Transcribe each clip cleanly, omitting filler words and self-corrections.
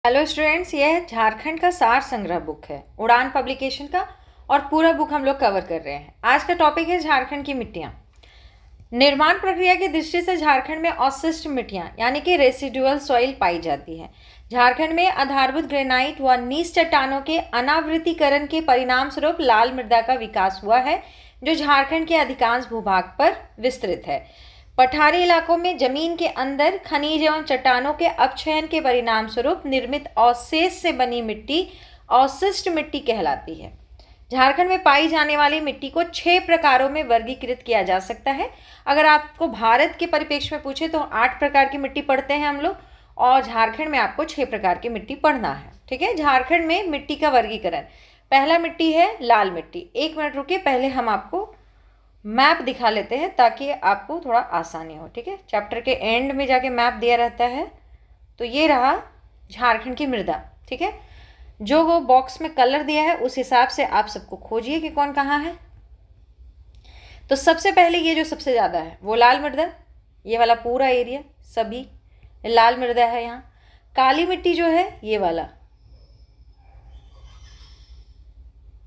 Hello students, ये है झारखंड का सार संग्रह बुक है उड़ान पब्लिकेशन का। और पूरा बुक हम लोग कवर कर रहे हैं। आज का टॉपिक है झारखंड की मिट्टियाँ। निर्माण प्रक्रिया की दृष्टि से झारखंड में अवशिष्ट मिट्टियाँ यानी कि रेसिडुअल सॉइल पाई जाती है। झारखंड में आधारभूत ग्रेनाइट व नीच चट्टानों के अनावृतीकरण के परिणाम स्वरूप लाल मृदा का विकास हुआ है, जो झारखंड के अधिकांश भूभाग पर विस्तृत है। पठारी इलाकों में जमीन के अंदर खनिज एवं चट्टानों के अपक्षयन के परिणाम स्वरूप निर्मित अवशेष से बनी मिट्टी अवशिष्ट मिट्टी कहलाती है। झारखंड में पाई जाने वाली मिट्टी को 6 प्रकारों में वर्गीकृत किया जा सकता है। अगर आपको भारत के परिप्रेक्ष्य में पूछे तो 8 प्रकार की मिट्टी पढ़ते हैं हम लोग, और झारखंड में आपको 6 प्रकार की मिट्टी पढ़ना है। ठीक है, झारखंड में मिट्टी का वर्गीकरण। पहला मिट्टी है लाल मिट्टी। 1 मिनट रुकिए, पहले हम आपको मैप दिखा लेते हैं ताकि आपको थोड़ा आसानी हो। ठीक है, चैप्टर के एंड में जाके मैप दिया रहता है। तो ये रहा झारखंड की मृदा। ठीक है, जो वो बॉक्स में कलर दिया है उस हिसाब से आप सबको खोजिए कि कौन कहाँ है। तो सबसे पहले ये जो सबसे ज़्यादा है वो लाल मृदा, ये वाला पूरा एरिया सभी लाल मृदा है। यहाँ काली मिट्टी जो है ये वाला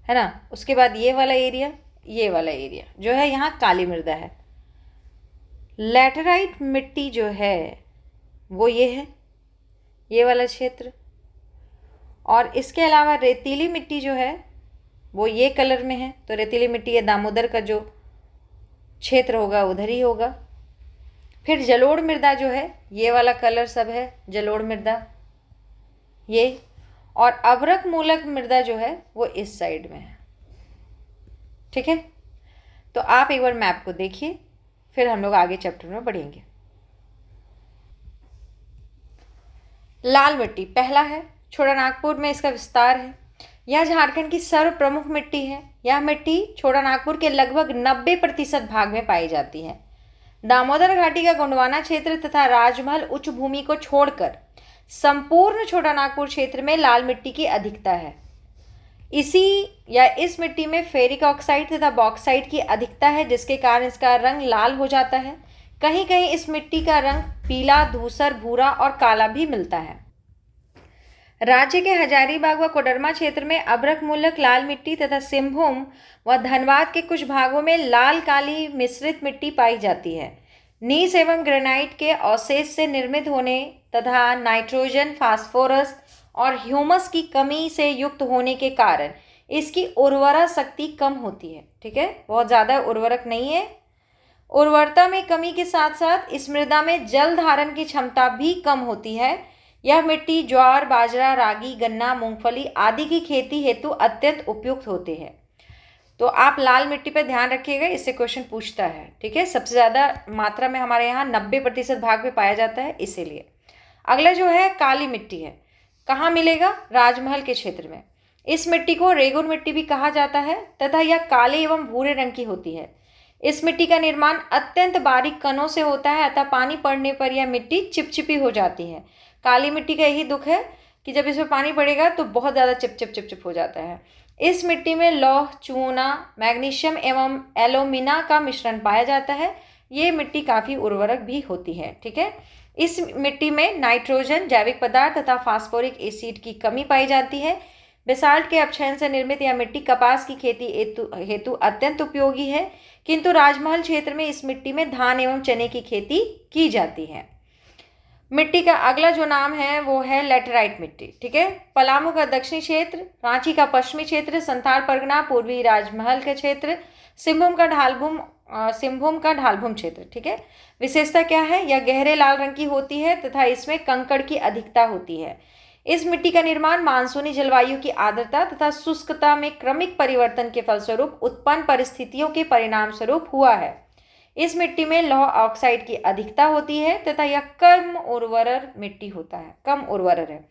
है ना, उसके बाद ये वाला एरिया, ये वाला एरिया जो है यहाँ काली मृदा है। लैटेराइट मिट्टी जो है वो ये है, ये वाला क्षेत्र। और इसके अलावा रेतीली मिट्टी जो है वो ये कलर में है। तो रेतीली मिट्टी ये दामोदर का जो क्षेत्र होगा उधर ही होगा। फिर जलोढ़ मृदा जो है ये वाला कलर सब है जलोढ़ मृदा ये। और अभ्रक मूलक मृदा जो है वो इस साइड में है। ठीक है, तो आप एक बार मैप को देखिए, फिर हम लोग आगे चैप्टर में बढ़ेंगे। लाल मिट्टी पहला है, छोटानागपुर में इसका विस्तार है। यह झारखंड की सर्व प्रमुख मिट्टी है। यह मिट्टी छोटानागपुर के लगभग 90% भाग में पाई जाती है। दामोदर घाटी का गोंडवाना क्षेत्र तथा राजमहल उच्च भूमि को छोड़कर संपूर्ण छोटानागपुर क्षेत्र में लाल मिट्टी की अधिकता है। इस मिट्टी में फेरिक ऑक्साइड तथा बॉक्साइड की अधिकता है, जिसके कारण इसका रंग लाल हो जाता है। कहीं कहीं इस मिट्टी का रंग पीला, धूसर, भूरा और काला भी मिलता है। राज्य के हजारीबाग व कोडरमा क्षेत्र में अभ्रक मूलक लाल मिट्टी तथा सिंहभूम व धनबाद के कुछ भागों में लाल काली मिश्रित मिट्टी पाई जाती है। नीस एवं ग्रेनाइट के अवशेष से निर्मित होने तथा नाइट्रोजन, फास्फोरस और ह्यूमस की कमी से युक्त होने के कारण इसकी उर्वरा शक्ति कम होती है। ठीक है, बहुत ज़्यादा उर्वरक नहीं है। उर्वरता में कमी के साथ साथ इस मृदा में जल धारण की क्षमता भी कम होती है। यह मिट्टी ज्वार, बाजरा, रागी, गन्ना, मूंगफली आदि की खेती हेतु अत्यंत उपयुक्त होते हैं। तो आप लाल मिट्टी पर ध्यान रखिएगा, इससे क्वेश्चन पूछता है। ठीक है, सबसे ज़्यादा मात्रा में हमारे यहाँ 90% भाग में पाया जाता है, इसीलिए। अगला जो है काली मिट्टी है। कहाँ मिलेगा? राजमहल के क्षेत्र में। इस मिट्टी को रेगुर मिट्टी भी कहा जाता है तथा यह काले एवं भूरे रंग की होती है। इस मिट्टी का निर्माण अत्यंत बारीक कणों से होता है अतः पानी पड़ने पर यह मिट्टी चिपचिपी हो जाती है। काली मिट्टी का यही दुख है कि जब इसमें पानी पड़ेगा तो बहुत ज़्यादा चिपचिप हो जाता है। इस मिट्टी में लौह, चूना, मैग्नीशियम एवं एल्यूमिना का मिश्रण पाया जाता है। ये मिट्टी काफ़ी उर्वरक भी होती है। ठीक है, इस मिट्टी में नाइट्रोजन, जैविक पदार्थ तथा फास्फोरिक एसिड की कमी पाई जाती है। बेसाल्ट के अपक्षयन से निर्मित यह मिट्टी कपास की खेती हेतु अत्यंत उपयोगी है, किंतु राजमहल क्षेत्र में इस मिट्टी में धान एवं चने की खेती की जाती है। मिट्टी का अगला जो नाम है वो है लैटेराइट मिट्टी। ठीक है, पलामू का दक्षिणी क्षेत्र, रांची का पश्चिमी क्षेत्र, संथाल परगना, पूर्वी राजमहल का क्षेत्र, सिंहभूम का ढालभूम क्षेत्र। ठीक है, विशेषता क्या है? यह गहरे लाल रंग की होती है तथा इसमें कंकड़ की अधिकता होती है। इस मिट्टी का निर्माण मानसूनी जलवायु की आर्द्रता तथा शुष्कता में क्रमिक परिवर्तन के फलस्वरूप उत्पन्न परिस्थितियों के परिणाम स्वरूप हुआ है। इस मिट्टी में लौह ऑक्साइड की अधिकता होती है तथा यह कम उर्वरक मिट्टी होता है, कम उर्वरक है।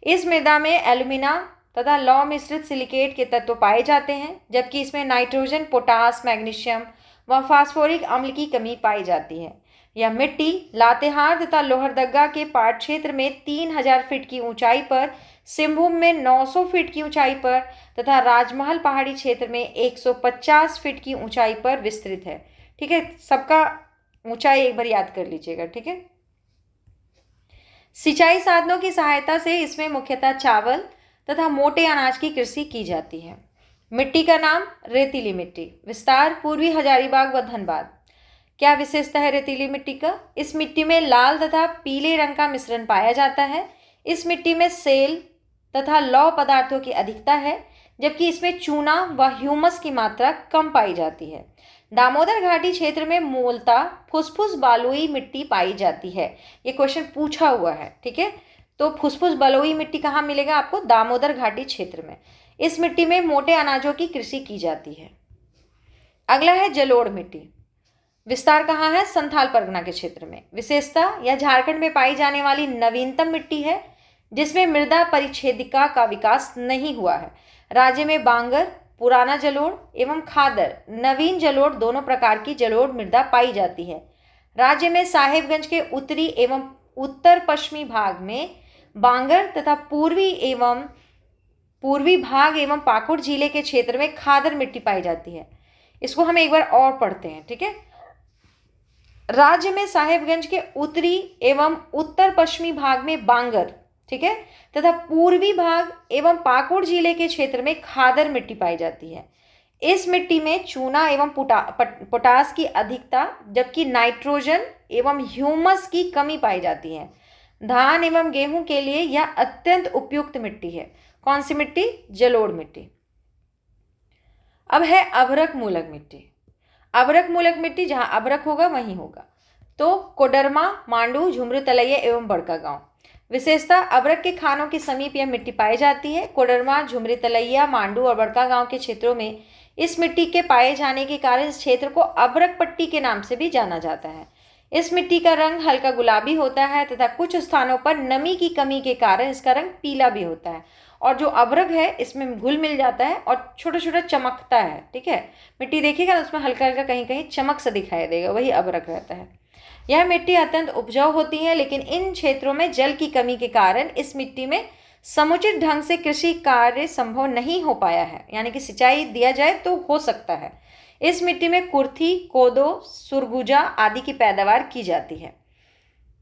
इस मृदा में एल्यूमिना तथा लौह मिश्रित सिलिकेट के तत्व पाए जाते हैं, जबकि इसमें नाइट्रोजन, पोटास, मैग्नीशियम व फास्फोरिक अम्ल की कमी पाई जाती है। यह मिट्टी लातेहार तथा लोहरदगा के पाट क्षेत्र में 3000 फीट की ऊंचाई पर, सिंहभूम में 900 फीट की ऊंचाई पर तथा राजमहल पहाड़ी क्षेत्र में 150 फीट की ऊंचाई पर विस्तृत है। ठीक है, सबका ऊंचाई एक बार याद कर लीजिएगा। ठीक है, सिंचाई साधनों की सहायता से इसमें मुख्यतः चावल तथा मोटे अनाज की कृषि की जाती है। मिट्टी का नाम रेतीली मिट्टी। विस्तार पूर्वी हजारीबाग व धनबाद। क्या विशेषता है रेतीली मिट्टी का? इस मिट्टी में लाल तथा पीले रंग का मिश्रण पाया जाता है। इस मिट्टी में सेल तथा लौह पदार्थों की अधिकता है, जबकि इसमें चूना व ह्यूमस की मात्रा कम पाई जाती है। दामोदर घाटी क्षेत्र में मूलतः फुसफुस बालुई मिट्टी पाई जाती है। ये क्वेश्चन पूछा हुआ है, ठीक है। तो फुसफुस बलुई मिट्टी कहाँ मिलेगा आपको? दामोदर घाटी क्षेत्र में। इस मिट्टी में मोटे अनाजों की कृषि की जाती है। अगला है जलोढ़ मिट्टी। विस्तार कहाँ है? संथाल परगना के क्षेत्र में। विशेषता, यह झारखंड में पाई जाने वाली नवीनतम मिट्टी है जिसमें मृदा परिच्छेदिका का विकास नहीं हुआ है। राज्य में बांगर, पुराना जलोढ़ एवं खादर, नवीन जलोढ़ दोनों प्रकार की जलोढ़ मृदा पाई जाती है। राज्य में साहेबगंज के उत्तरी एवं उत्तर पश्चिमी भाग में बांगर तथा पूर्वी भाग एवं पाकुड़ जिले के क्षेत्र में खादर मिट्टी पाई जाती है। इसको हम एक बार और पढ़ते हैं, ठीक है। राज्य में साहेबगंज के उत्तरी एवं उत्तर पश्चिमी भाग में बांगर, ठीक है, तथा पूर्वी भाग एवं पाकुड़ जिले के क्षेत्र में खादर मिट्टी पाई जाती है। इस मिट्टी में चूना एवं पोटास की अधिकता, जबकि नाइट्रोजन एवं ह्यूमस की कमी पाई जाती है। धान एवं गेहूं के लिए यह अत्यंत उपयुक्त मिट्टी है। कौन सी मिट्टी? जलोढ़ मिट्टी। अब है अभ्रक मूलक मिट्टी। अभ्रक मूलक मिट्टी, जहां अभ्रक होगा वहीं होगा। तो कोडरमा, मांडू, झुमरू तलैया एवं बड़का गांव। विशेषता, अभ्रक के खानों के समीप यह मिट्टी पाई जाती है। कोडरमा, झुमरी तलैया, मांडू और बड़का गांव के क्षेत्रों में इस मिट्टी के पाए जाने के कारण इस क्षेत्र को अभ्रक पट्टी के नाम से भी जाना जाता है। इस मिट्टी का रंग हल्का गुलाबी होता है तथा कुछ स्थानों पर नमी की कमी के कारण इसका रंग पीला भी होता है। और जो अभ्रक है इसमें घुल मिल जाता है और छोटा छोटा चमकता है, ठीक है। मिट्टी देखिएगा तो उसमें हल्का हल्का कहीं कहीं चमक सा दिखाई देगा, वही अभ्रक रहता है। यह मिट्टी अत्यंत उपजाऊ होती है, लेकिन इन क्षेत्रों में जल की कमी के कारण इस मिट्टी में समुचित ढंग से कृषि कार्य संभव नहीं हो पाया है। यानी कि सिंचाई दिया जाए तो हो सकता है। इस मिट्टी में कुर्थी, कोदो, सुरगुजा आदि की पैदावार की जाती है।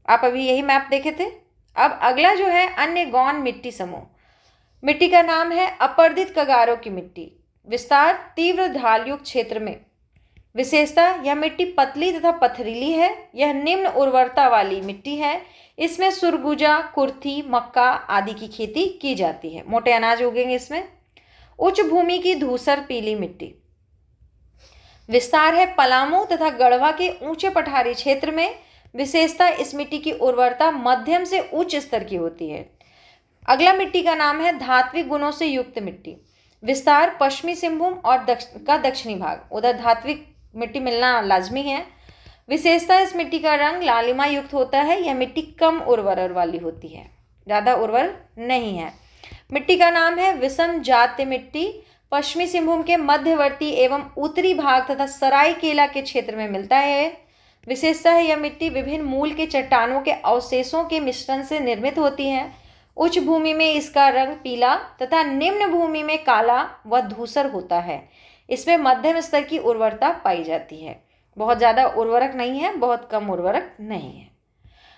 आप अभी यही मैप देखे थे। अब अगला जो है अन्य गौण मिट्टी समूह। मिट्टी का नाम है अपर्दित कगारों की मिट्टी। विस्तार, तीव्र ढालयुक्त क्षेत्र में। विशेषता, यह मिट्टी पतली तथा पथरीली है। यह निम्न उर्वरता वाली मिट्टी है। इसमें सुरगुजा, कुर्थी, मक्का आदि की खेती की जाती है। मोटे अनाज उगेंगे इसमें। उच्च भूमि की धूसर पीली मिट्टी। विस्तार है पलामू तथा गढ़वा के ऊंचे पठारी क्षेत्र में। विशेषता, इस मिट्टी की उर्वरता मध्यम से उच्च स्तर की होती है। अगला मिट्टी का नाम है धात्विक गुणों से युक्त मिट्टी। विस्तार, पश्चिमी सिंहभूम और दक्षिणी भाग, उधर धात्विक मिट्टी मिलना लाजमी है। विशेषता, इस मिट्टी का रंग लालिमा युक्त होता है। यह मिट्टी कम उर्वर वाली होती है, ज़्यादा उर्वर नहीं है। मिट्टी का नाम है विषम जाति मिट्टी। पश्चिमी सिंहभूम के मध्यवर्ती एवं उत्तरी भाग तथा सरायकेला के क्षेत्र में मिलता है। विशेषता है, यह मिट्टी विभिन्न मूल के चट्टानों के अवशेषों के मिश्रण से निर्मित होती है। उच्च भूमि में इसका रंग पीला तथा निम्न भूमि में काला व धूसर होता है। इसमें मध्यम स्तर की उर्वरता पाई जाती है। बहुत ज़्यादा उर्वरक नहीं है, बहुत कम उर्वरक नहीं है।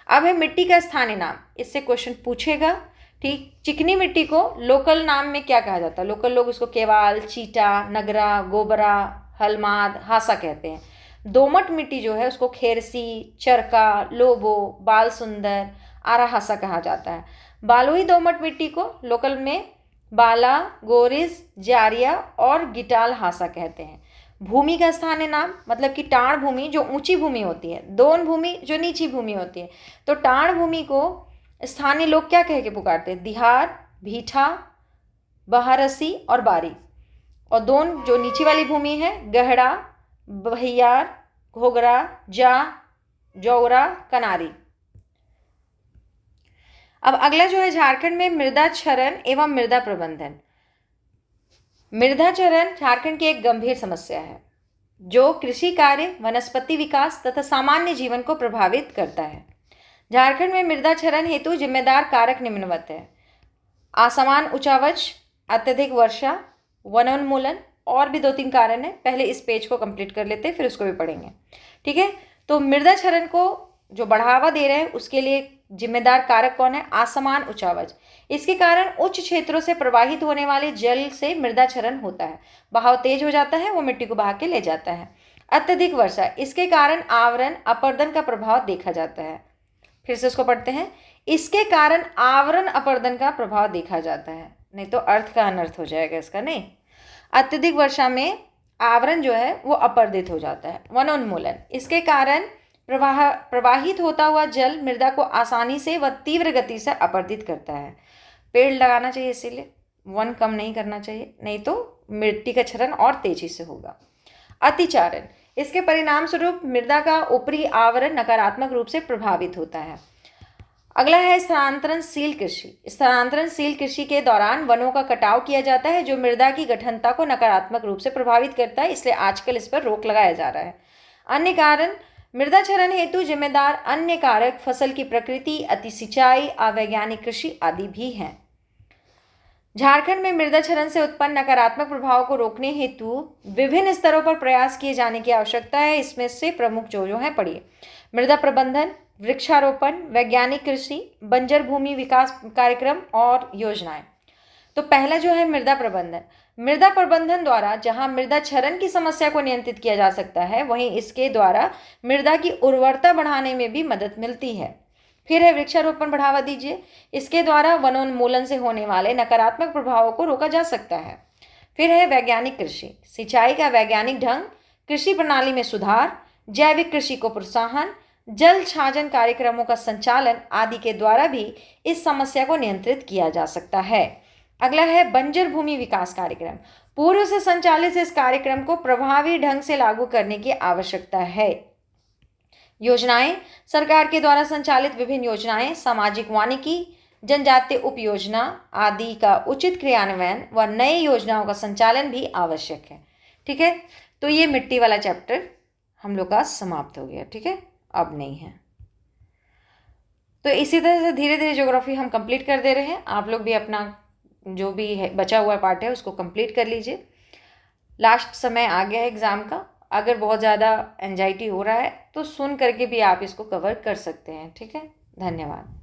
अब है मिट्टी का स्थानीय नाम। इससे क्वेश्चन पूछेगा, ठीक। चिकनी मिट्टी को लोकल नाम में क्या कहा जाता है? लोकल लोग इसको केवाल, चीटा, नगरा, गोबरा, हलमाद, हासा कहते हैं। दोमट मिट्टी जो है उसको खेरसी, चरका, लोबो, बाल सुंदर, आरा हासा कहा जाता है। बालुई दोमट मिट्टी को लोकल में बाला, गोरिस, जारिया और गिटाल हासा कहते हैं। भूमि का स्थानीय नाम, मतलब कि टाण भूमि जो ऊंची भूमि होती है, दोन भूमि जो नीची भूमि होती है। तो टाण भूमि को स्थानीय लोग क्या कह के पुकारते हैं? दिहार, भीठा, बहारसी और बारी। और दोन जो नीची वाली भूमि है, गहरा, बहियार, घोगरा, जा, जौरा, कनारी। अब अगला जो है झारखंड में मृदा क्षरण एवं मृदा प्रबंधन। मृदा क्षरण झारखंड की एक गंभीर समस्या है जो कृषि कार्य, वनस्पति विकास तथा सामान्य जीवन को प्रभावित करता है। झारखंड में मृदा क्षरण हेतु जिम्मेदार कारक निम्नवत है: असमान उचावच, अत्यधिक वर्षा, वनोन्मूलन, और भी 2-3 कारण है। पहले इस पेज को कंप्लीट कर लेते हैं, फिर उसको भी पढ़ेंगे, ठीक है। तो मृदा क्षरण को जो बढ़ावा दे रहे हैं उसके लिए जिम्मेदार कारक कौन है? असमान उच्चावच। इसके कारण उच्च क्षेत्रों से प्रवाहित होने वाले जल से मृदा क्षरण होता है, बहाव तेज हो जाता है, वो मिट्टी को बहा के ले जाता है। अत्यधिक वर्षा, इसके कारण आवरण अपर्दन का प्रभाव देखा जाता है। फिर से उसको पढ़ते हैं। इसके कारण आवरण अपर्दन का प्रभाव देखा जाता है, नहीं तो अर्थ का अनर्थ हो जाएगा इसका। नहीं, अत्यधिक वर्षा में आवरण जो है वो अपर्दित हो जाता है। वनोन्मूलन, इसके कारण प्रवाहित होता हुआ जल मृदा को आसानी से व तीव्र गति से अपर्दित करता है। पेड़ लगाना चाहिए, इसीलिए वन कम नहीं करना चाहिए, नहीं तो मिट्टी का क्षरण और तेजी से होगा। अतिचारण, इसके परिणाम स्वरूप मृदा का ऊपरी आवरण नकारात्मक रूप से प्रभावित होता है। अगला है स्थानांतरणशील कृषि। स्थानांतरणशील कृषि के दौरान वनों का कटाव किया जाता है जो मृदा की गठनता को नकारात्मक रूप से प्रभावित करता है, इसलिए आजकल इस पर रोक लगाया जा रहा है। अन्य कारण, मृदा क्षरण हेतु जिम्मेदार अन्य कारक फसल की प्रकृति, अति सिंचाई, अवैज्ञानिक कृषि आदि भी हैं। झारखंड में मृदा क्षरण से उत्पन्न नकारात्मक प्रभाव को रोकने हेतु विभिन्न स्तरों पर प्रयास किए जाने की आवश्यकता है। इसमें से प्रमुख जो है पढ़िए। मृदा प्रबंधन, वृक्षारोपण, वैज्ञानिक कृषि, बंजर भूमि विकास कार्यक्रम और योजनाएं। तो पहला जो है मृदा प्रबंधन। मृदा प्रबंधन द्वारा जहां मृदा क्षरण की समस्या को नियंत्रित किया जा सकता है, वहीं इसके द्वारा मृदा की उर्वरता बढ़ाने में भी मदद मिलती है। फिर है वृक्षारोपण बढ़ावा दीजिए। इसके द्वारा वनोन्मूलन से होने वाले नकारात्मक प्रभावों को रोका जा सकता है। फिर है वैज्ञानिक कृषि। सिंचाई का वैज्ञानिक ढंग, कृषि प्रणाली में सुधार, जैविक कृषि को प्रोत्साहन, जल छाजन कार्यक्रमों का संचालन आदि के द्वारा भी इस समस्या को नियंत्रित किया जा सकता है। अगला है बंजर भूमि विकास कार्यक्रम। पूर्व से संचालित इस कार्यक्रम को प्रभावी ढंग से लागू करने की आवश्यकता है। योजनाएं, सरकार के द्वारा संचालित विभिन्न योजनाएं, सामाजिक वानिकी, जनजातीय उपयोजना आदि का उचित क्रियान्वयन व नई योजनाओं का संचालन भी आवश्यक है। ठीक है, तो ये मिट्टी वाला चैप्टर हम लोग का समाप्त हो गया। ठीक है, अब नहीं है। तो इसी तरह से धीरे धीरे ज्योग्राफी हम कंप्लीट कर दे रहे हैं। आप लोग भी अपना जो भी है बचा हुआ पार्ट है उसको कंप्लीट कर लीजिए। लास्ट समय आ गया है एग्ज़ाम का। अगर बहुत ज़्यादा एंजाइटी हो रहा है तो सुन करके भी आप इसको कवर कर सकते हैं। ठीक है, धन्यवाद।